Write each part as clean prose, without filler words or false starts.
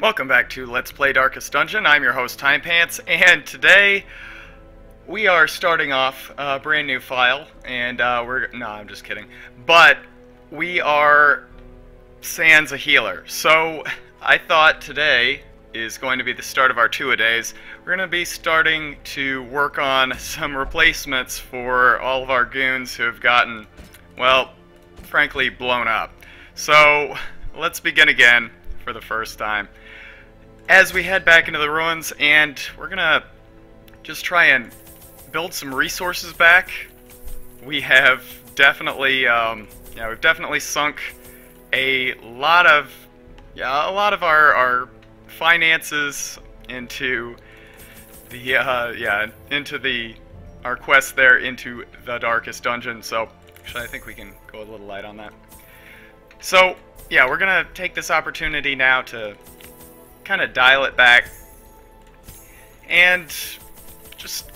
Welcome back to Let's Play Darkest Dungeon. I'm your host, Timepants, and today we are starting off a brand new file, and no, I'm just kidding. But we are sans a healer, so I thought today is going to be the start of our two-a-days. We're going to be starting to work on some replacements for all of our goons who have gotten, well, frankly, blown up. So let's begin again for the first time as we head back into the ruins, and we're gonna just try and build some resources back. We have definitely, we've definitely sunk a lot of our finances into the, our quest there into the Darkest Dungeon. So, actually, I think we can go a little light on that. So, yeah, we're gonna take this opportunity now to kind of dial it back and just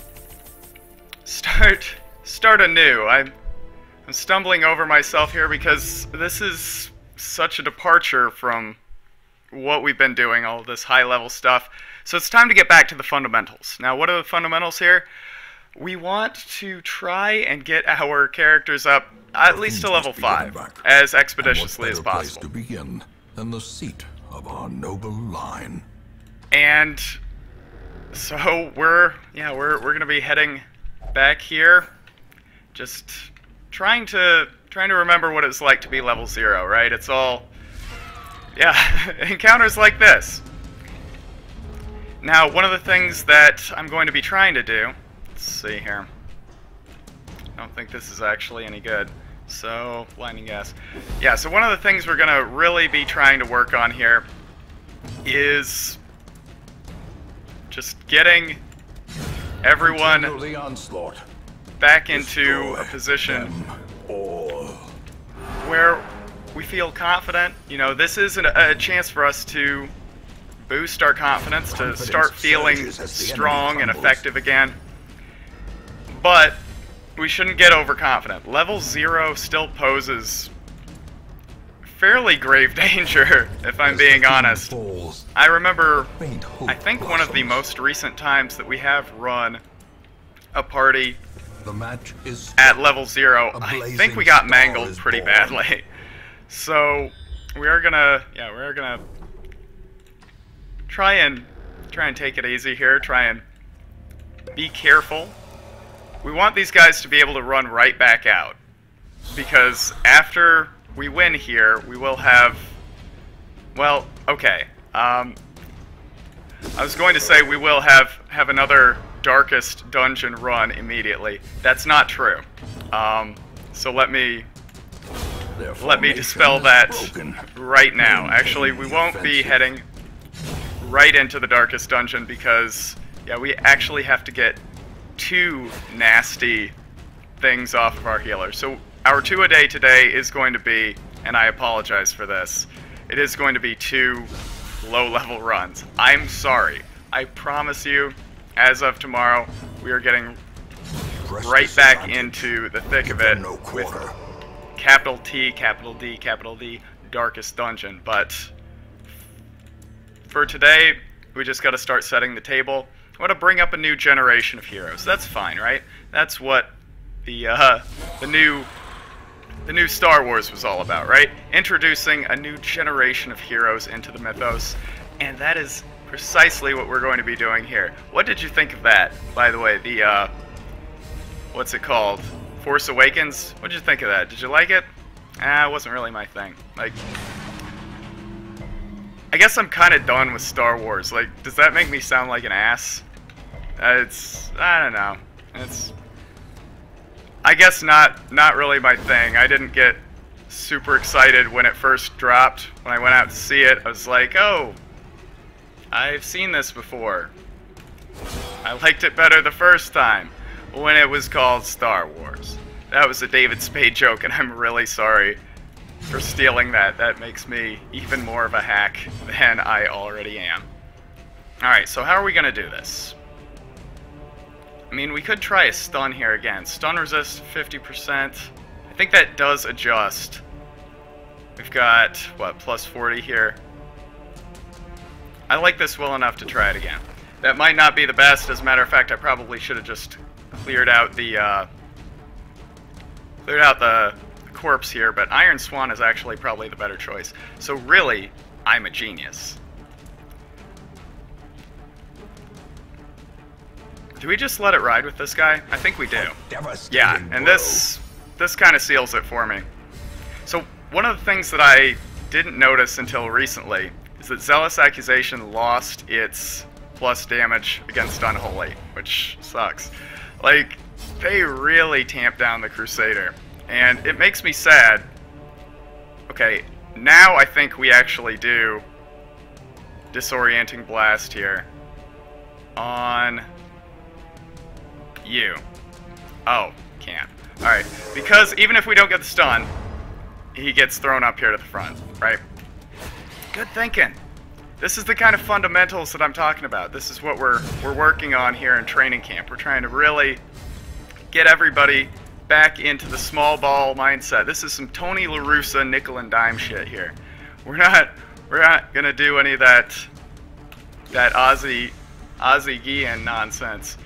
start anew. I'm stumbling over myself here because this is such a departure from what we've been doing, all of this high-level stuff. So it's time to get back to the fundamentals. Now, what are the fundamentals here? We want to try and get our characters up at least to level 5 as expeditiously as possible. To begin than the seat of our noble line. And so we're gonna be heading back here, just trying to remember what it's like to be level 0, right? It's all, yeah, encounters like this. Now, one of the things that I'm going to be trying to do, let's see here. I don't think this is actually any good. So, blinding gas. Yeah, so one of the things we're going to really be trying to work on here is just getting everyone back into a position where we feel confident. You know, this is a chance for us to boost our confidence, to start feeling strong and effective again. But we shouldn't get overconfident. Level 0 still poses fairly grave danger, if I'm being honest. I remember, I think one of the most recent times that we have run a party at level 0, I think we got mangled pretty badly. So we are gonna try and take it easy here, try and be careful. We want these guys to be able to run right back out, because after we win here, we will have, well, okay, I was going to say we will have another Darkest Dungeon run immediately. That's not true. So let me dispel that right now. Actually, we won't be heading right into the Darkest Dungeon because, yeah, we actually have to get 2 nasty things off of our healer. So our 2-a-day today is going to be, and I apologize for this, it is going to be 2 low-level runs. I'm sorry. I promise you, as of tomorrow, we are getting right back into the thick of it with capital T, capital D, capital D, Darkest Dungeon. But for today, we just got to start setting the table. I want to bring up a new generation of heroes. That's fine, right? That's what the new Star Wars was all about, right? Introducing a new generation of heroes into the mythos, and that is precisely what we're going to be doing here. What did you think of that, by the way? The what's it called? Force Awakens? What did you think of that? Did you like it? It wasn't really my thing. Like, I guess I'm kind of done with Star Wars. Like, does that make me sound like an ass? I don't know. It's, I guess not really my thing. I didn't get super excited when it first dropped. When I went out to see it, I was like, oh, I've seen this before. I liked it better the first time when it was called Star Wars. That was a David Spade joke, and I'm really sorry for stealing that. That makes me even more of a hack than I already am. Alright, so how are we going to do this? I mean, we could try a stun here again. Stun resist 50%. I think that does adjust. We've got, what, plus 40 here. I like this well enough to try it again. That might not be the best. As a matter of fact, I probably should have just cleared out the corpse here, but Iron Swan is actually probably the better choice. So really, I'm a genius. Do we just let it ride with this guy? I think we do. Yeah, and this kind of seals it for me. So one of the things that I didn't notice until recently is that Zealous Accusation lost its plus damage against Unholy, which sucks. Like, they really tamped down the Crusader, and it makes me sad. Okay, now I think we actually do Disorienting Blast here on you. Oh, can't. Alright, because even if we don't get the stun, he gets thrown up here to the front, right? Good thinking. This is the kind of fundamentals that I'm talking about. This is what we're working on here in training camp. We're trying to really get everybody back into the small ball mindset. This is some Tony La Russa nickel and dime shit here. We're not gonna do any of that Ozzy Guillen nonsense.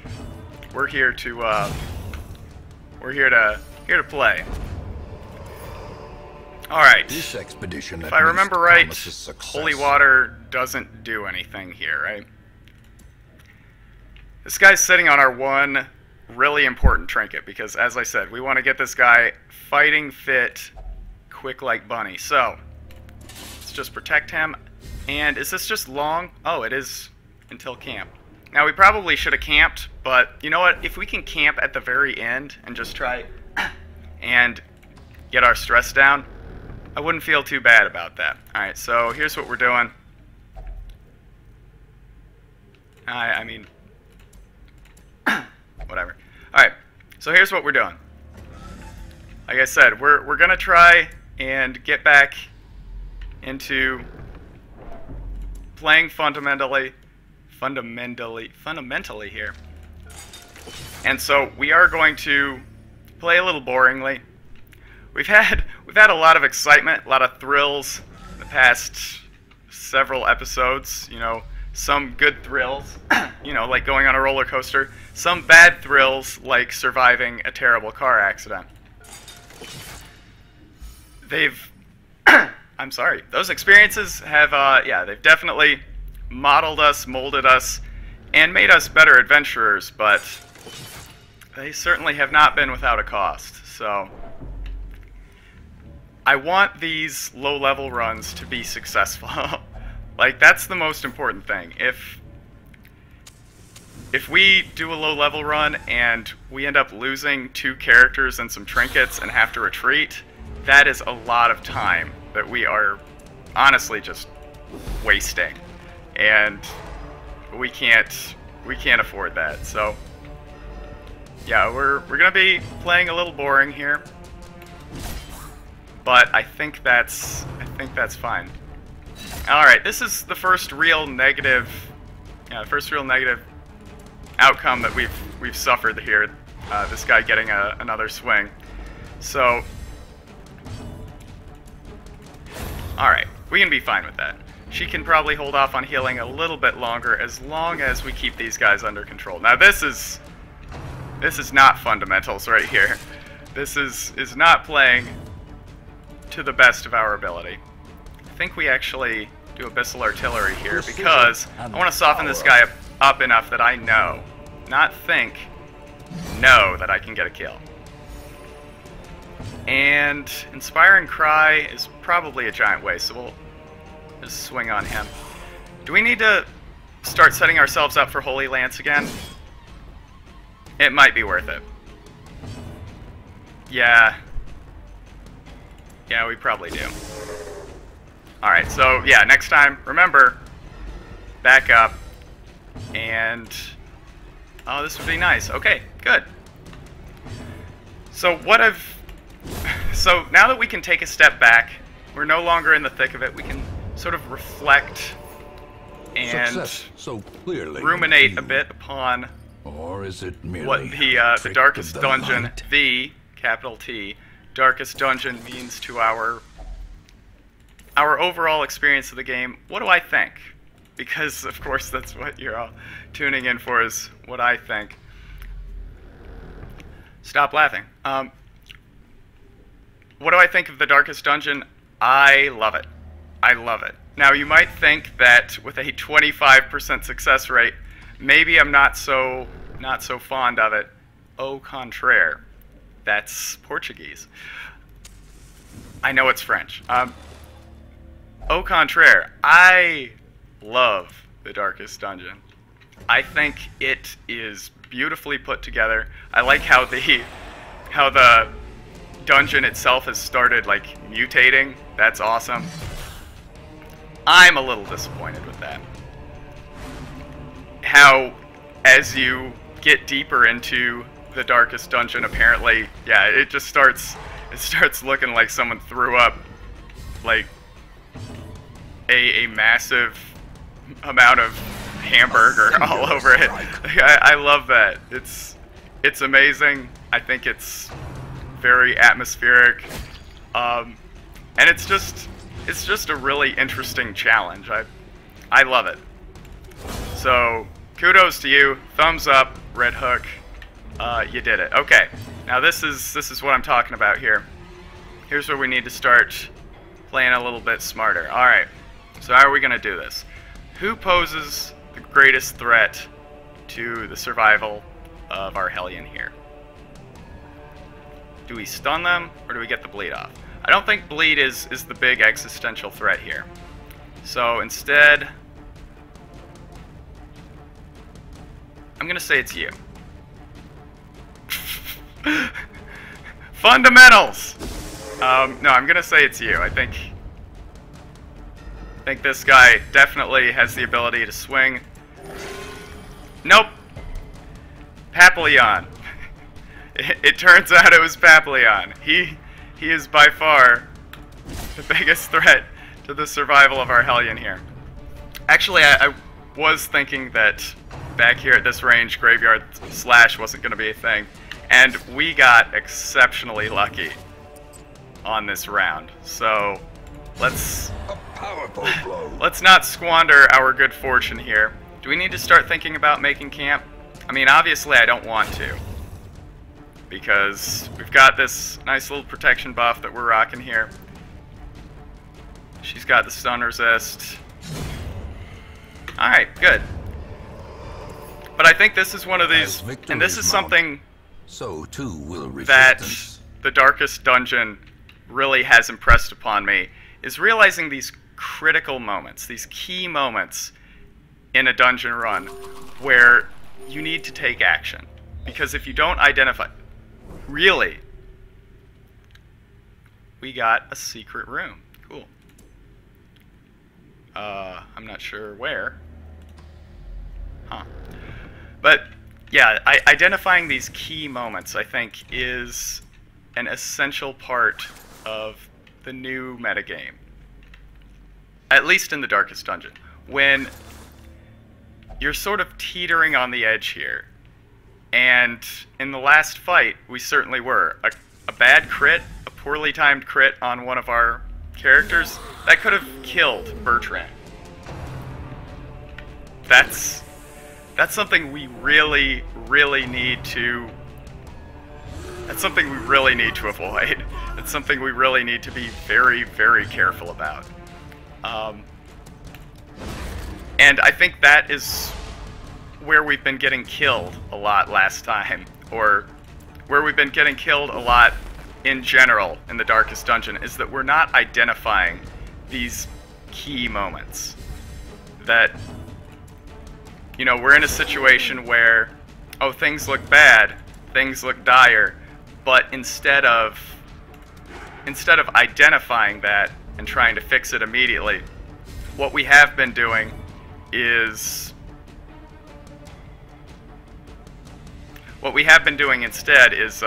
We're here to play. All right. This expedition, if I remember right, holy water doesn't do anything here, right? This guy's sitting on our one really important trinket because, as I said, we want to get this guy fighting fit, quick like bunny. So let's just protect him. And is this just long? Oh, it is until camp. Now, we probably should have camped, but you know what? If we can camp at the very end and just try and get our stress down, I wouldn't feel too bad about that. Alright, so here's what we're doing. I mean, whatever. Alright, so here's what we're doing. Like I said, we're going to try and get back into playing fundamentally here. And so we are going to play a little boringly. We've had a lot of excitement, a lot of thrills in the past several episodes, you know, some good thrills, you know, like going on a roller coaster, some bad thrills like surviving a terrible car accident. I'm sorry, those experiences have, yeah, they've definitely modeled us, molded us, and made us better adventurers, but they certainly have not been without a cost. So I want these low-level runs to be successful. Like, that's the most important thing. If we do a low-level run and we end up losing 2 characters and some trinkets and have to retreat, that is a lot of time that we are honestly just wasting. And we can't afford that. So yeah, we're gonna be playing a little boring here, but I think that's fine. All right, this is the first real negative, outcome that we've suffered here. This guy getting another swing. So, all right, we can be fine with that. She can probably hold off on healing a little bit longer as long as we keep these guys under control. Now this is not fundamentals right here. This is not playing to the best of our ability. I think we actually do Abyssal Artillery here because I want to soften this guy up enough that I know, not think, know that I can get a kill. And Inspiring Cry is probably a giant waste, so we'll just swing on him. Do we need to start setting ourselves up for Holy Lance again? It might be worth it. Yeah. Yeah, we probably do. Alright, so yeah, next time, remember, back up, and, oh, this would be nice. Okay, good. So so now that we can take a step back, we're no longer in the thick of it, we can sort of reflect and so clearly ruminate a bit upon or is it merely what the darkest dungeon, the capital T, darkest dungeon means to our overall experience of the game. What do I think? because of course that's what you're all tuning in for, is what I think. Stop laughing. What do I think of the Darkest Dungeon? I love it. I love it. Now, you might think that with a 25% success rate, maybe I'm not so fond of it. Au contraire. That's Portuguese. I know it's French. Au contraire. I love the Darkest Dungeon. I think it is beautifully put together. I like how the dungeon itself has started like mutating. That's awesome. I'm a little disappointed with that. How, as you get deeper into the Darkest Dungeon, apparently, yeah, it starts looking like someone threw up like a massive amount of hamburger all over it. I love that. It's amazing. I think it's very atmospheric, and it's just a really interesting challenge. I love it. So kudos to you. Thumbs up, Red Hook. You did it. Okay. Now this is what I'm talking about here. Here's where we need to start playing a little bit smarter. All right. So how are we gonna do this? Who poses the greatest threat to the survival of our Hellion here? Do we stun them, or do we get the bleed off? I don't think bleed is the big existential threat here. So instead, I'm gonna say it's you. Fundamentals! No, I'm gonna say it's you. I think this guy definitely has the ability to swing. Nope. Papillon. It turns out it was Papillon. He is by far the biggest threat to the survival of our Hellion here. Actually, I was thinking that back here at this range, Graveyard Slash wasn't going to be a thing, and we got exceptionally lucky on this round. So let's not squander our good fortune here. Do we need to start thinking about making camp? I mean, obviously I don't want to, because we've got this nice little protection buff that we're rocking here. She's got the stun resist. Alright, good. But I think this is one of these, and this is something so too will that resistance. the Darkest Dungeon really has impressed upon me, is realizing these critical moments, these key moments in a dungeon run where you need to take action. Because if you don't identify... Really? We got a secret room. Cool. I'm not sure where. Huh. But, yeah, identifying these key moments, I think, is an essential part of the new metagame. At least in the Darkest Dungeon. When you're sort of teetering on the edge here. And in the last fight, we certainly were. A bad crit, a poorly timed crit on one of our characters, that could have killed Bertrand. That's something we really, really need to... That's something we really need to avoid. It's something we really need to be very, very careful about. And I think that is where we've been getting killed a lot last time, or where we've been getting killed a lot in general in the Darkest Dungeon, is that we're not identifying these key moments. That, you know, we're in a situation where, oh, things look bad, things look dire, but instead of identifying that and trying to fix it immediately, what we have been doing is... What we have been doing instead is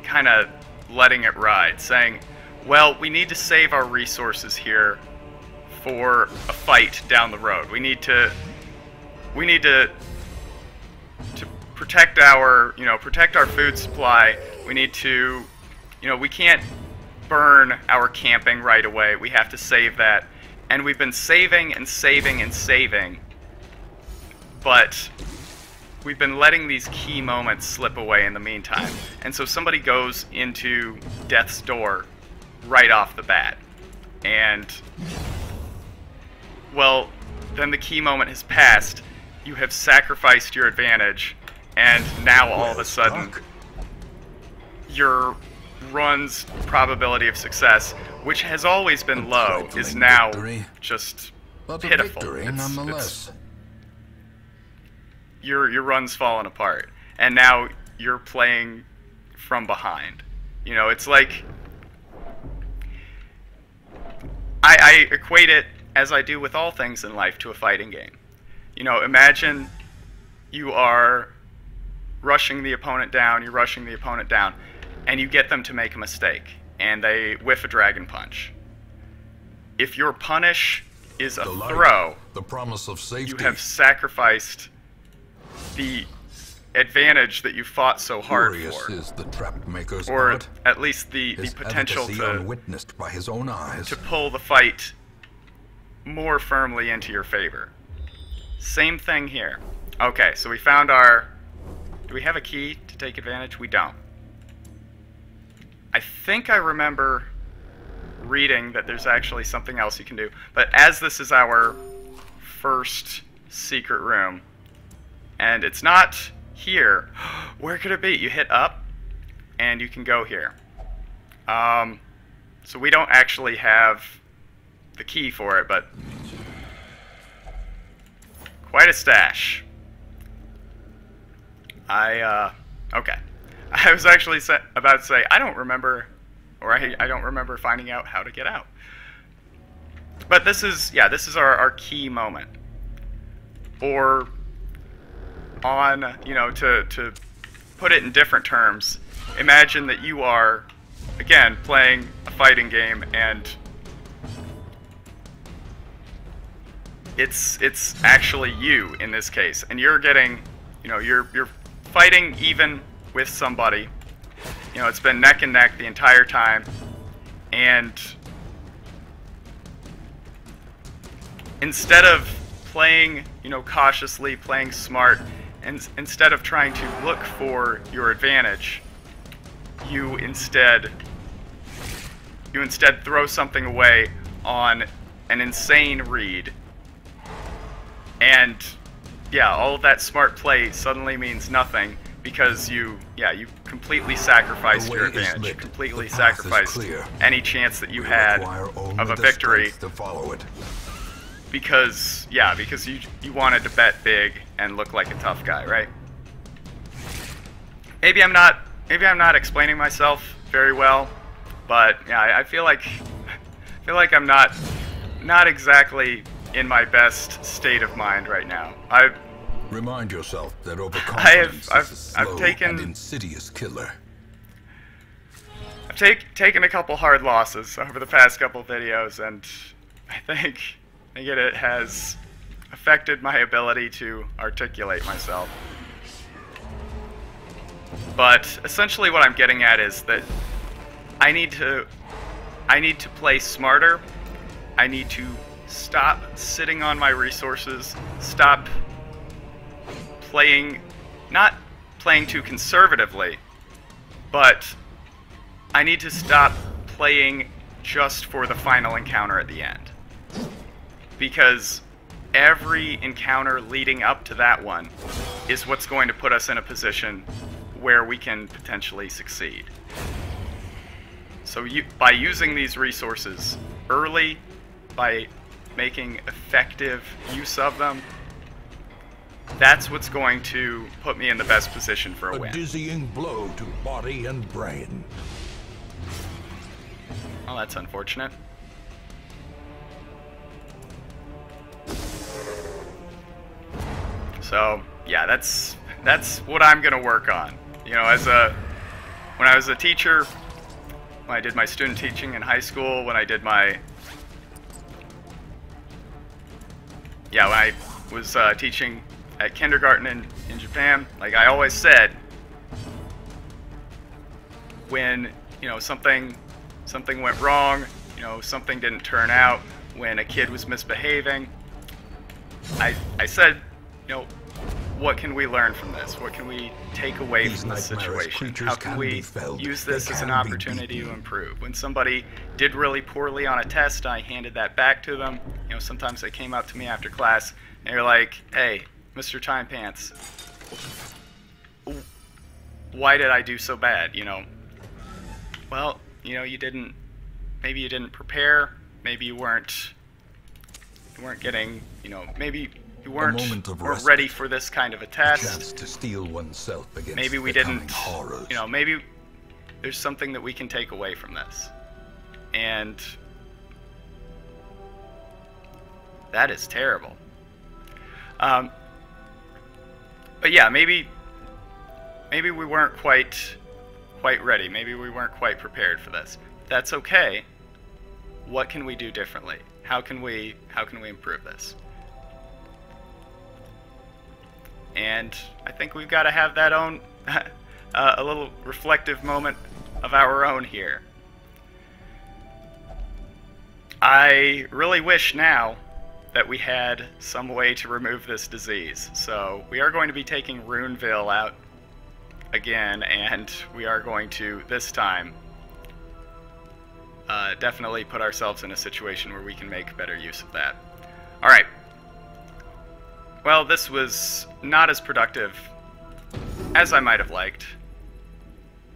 kind of letting it ride, saying, well, we need to save our resources here for a fight down the road. We need to protect our, protect our food supply. We need to, we can't burn our camping right away. We have to save that. And we've been saving and saving and saving, but we've been letting these key moments slip away in the meantime. And so somebody goes into death's door right off the bat. And, well, then the key moment has passed, you have sacrificed your advantage, and now all of a sudden, your run's probability of success, which has always been low, is now just pitiful. Your run's fallen apart, and now you're playing from behind. You know, it's like, I equate it, as I do with all things in life, to a fighting game. You know, imagine you are rushing the opponent down, and you get them to make a mistake, and they whiff a dragon punch. If your punish is a throw, the promise of safety, you have sacrificed the advantage that you fought so hard for. Is the trap maker's or art, at least the potential unwitnessed by his own eyes, to pull the fight more firmly into your favor. Same thing here. Okay, so we found our... Do we have a key to take advantage? We don't. I think I remember reading that there's actually something else you can do. But as this is our first secret room, and it's not here, where could it be? You hit up, and you can go here. So we don't actually have the key for it, but quite a stash. Okay. I was actually about to say, I don't remember, or I don't remember finding out how to get out. But this is, yeah, this is our key moment. Or, on, you know, to put it in different terms, imagine that you are, again, playing a fighting game, and it's actually you in this case, and you're getting, you know, you're fighting even with somebody. You know, it's been neck and neck the entire time, and instead of playing, you know, cautiously, playing smart, and instead of trying to look for your advantage, you instead throw something away on an insane read. And yeah, all of that smart play suddenly means nothing because you completely sacrificed your advantage. You completely sacrificed any chance that you had of a victory to follow it. because you wanted to bet big and look like a tough guy, right? Maybe I'm not explaining myself very well, but yeah, I feel like I'm not exactly in my best state of mind right now. Remind yourself that overconfidence is a slow and insidious killer. I've taken a couple hard losses over the past couple videos, and I think it has affected my ability to articulate myself. But essentially what I'm getting at is that I need to play smarter. I need to stop sitting on my resources, stop not playing too conservatively, but I need to stop playing just for the final encounter at the end. Because every encounter leading up to that one is what's going to put us in a position where we can potentially succeed. So by using these resources early, by making effective use of them, that's what's going to put me in the best position for a win. A dizzying blow to body and brain. Oh, that's unfortunate. So, yeah, that's what I'm gonna work on. You know, when I was a teacher, when I did my student teaching in high school, when I was teaching at kindergarten in Japan, like I always said, when, you know, something went wrong, you know, something didn't turn out, when a kid was misbehaving. I said, you know, what can we learn from this? What can we take away from this situation? How can we use this as an opportunity to improve? When somebody did really poorly on a test, I handed that back to them. You know, sometimes they came up to me after class and they're like, "Hey, Mr. Timepants, why did I do so bad?" You know, well, you know, maybe you didn't prepare, maybe you weren't getting, you know, maybe you weren't ready for this kind of a test. A chance to steel oneself against maybe we didn't, horrors. You know, maybe there's something that we can take away from this. And that is terrible. But yeah, maybe we weren't quite ready. Maybe we weren't quite prepared for this. That's okay. What can we do differently? How can we improve this? And I think we've got to have that own a little reflective moment of our own here. I really wish now that we had some way to remove this disease. So we are going to be taking Runeville out again, and we are going to, this time, definitely put ourselves in a situation where we can make better use of that. Alright. Well, this was not as productive as I might have liked.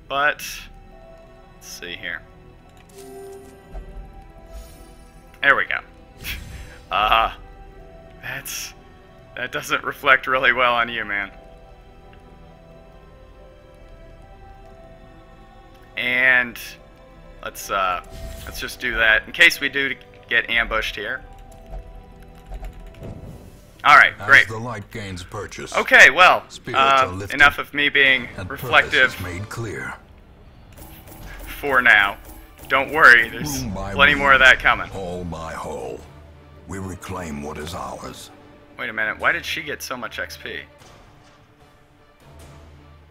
But, let's see here. There we go. That doesn't reflect really well on you, man. And let's just do that in case we do get ambushed here. All right, great. As the light gains purchase. Okay, well, enough of me being reflective. Made clear. For now. Don't worry, there's plenty more of that coming. Hole by hole, we reclaim what is ours. Wait a minute, why did she get so much XP?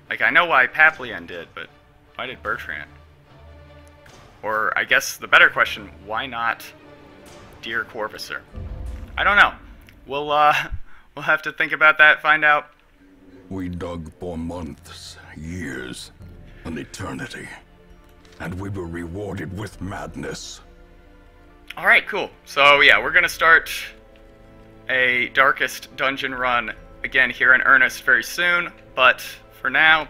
Like, I know why Paplian did, but why did Bertrand? Or, I guess the better question, why not Dear Corvusser? I don't know. We'll have to think about that, find out. We dug for months, years, an eternity. And we were rewarded with madness. Alright, cool. So yeah, we're gonna start a Darkest Dungeon run again here in earnest very soon, but for now,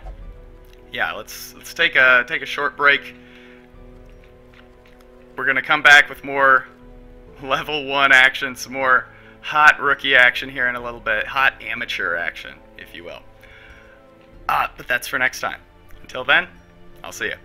yeah, let's take a short break. We're gonna come back with more level 1 action, some more hot rookie action here in a little bit, hot amateur action, if you will. But that's for next time. Until then, I'll see you.